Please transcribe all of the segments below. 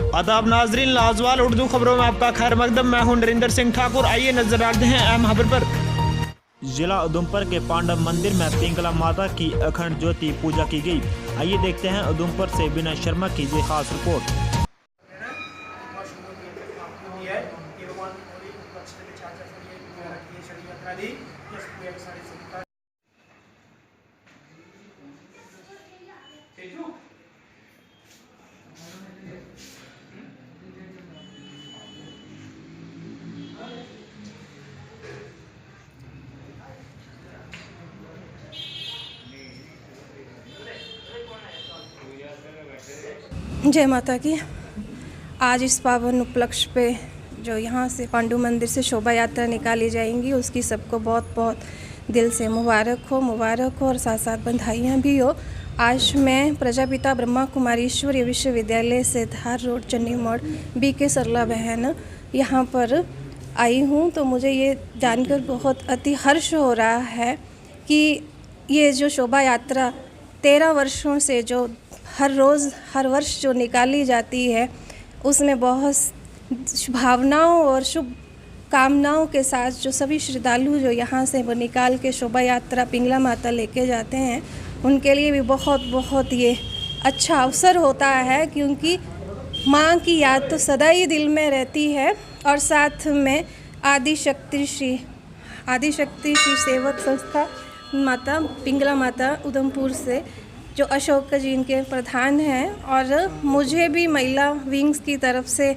आदाब नाजरीन, लाजवाल उर्दू खबरों में आपका खैर मकदम। मैं हूं नरेंद्र सिंह ठाकुर। आइए नजर डालते हैं अहम खबर पर। जिला उधमपुर के पांडव मंदिर में पिंगला माता की अखंड ज्योति पूजा की गई। आइए देखते हैं उधमपुर से विनय शर्मा की ये खास रिपोर्ट। जय माता की। आज इस पावन उपलक्ष्य पे जो यहाँ से पांडु मंदिर से शोभा यात्रा निकाली जाएंगी, उसकी सबको बहुत बहुत दिल से मुबारक हो और साथ साथ बधाइयाँ भी हो। आज मैं प्रजापिता ब्रह्मा कुमारी ईश्वरीय विश्वविद्यालय से धार रोड चन्नी मोड़ BK सरला बहन यहाँ पर आई हूँ, तो मुझे ये जानकर बहुत अति हर्ष हो रहा है कि ये जो शोभा यात्रा 13 वर्षों से जो हर वर्ष जो निकाली जाती है, उसमें बहुत भावनाओं और शुभ कामनाओं के साथ जो सभी श्रद्धालु जो यहाँ से वो निकाल के शोभा यात्रा पिंगला माता लेके जाते हैं, उनके लिए भी बहुत ये अच्छा अवसर होता है, क्योंकि माँ की याद तो सदा ही दिल में रहती है। और साथ में आदिशक्ति श्री सेवक संस्था माता पिंगला माता उधमपुर से जो अशोक जी इनके प्रधान हैं, और मुझे भी महिला विंग्स की तरफ से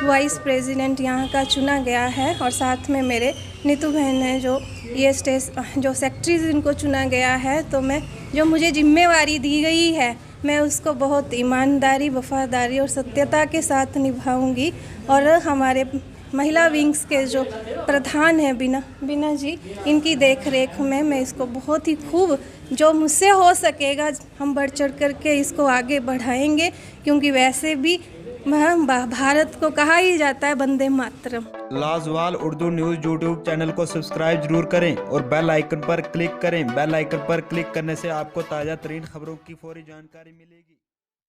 वाइस प्रेसिडेंट यहाँ का चुना गया है, और साथ में मेरे नीतू बहन है जो ये जो सेक्रेटरी इनको चुना गया है। तो मैं जो मुझे जिम्मेवारी दी गई है, मैं उसको बहुत ईमानदारी, वफादारी और सत्यता के साथ निभाऊंगी। और हमारे महिला विंग्स के जो प्रधान हैं बीना जी, इनकी देखरेख में मैं इसको बहुत ही खूब जो मुझसे हो सकेगा हम बढ़ चढ़ करके इसको आगे बढ़ाएंगे, क्योंकि वैसे भी भारत को कहा ही जाता है Vande Mataram. लाजवाल Urdu news YouTube channel को सब्सक्राइब जरूर करें और बेल आइकन पर क्लिक करें। बेल आइकन पर क्लिक करने से आपको ताज़ा तरीन खबरों की फौरी जानकारी मिलेगी।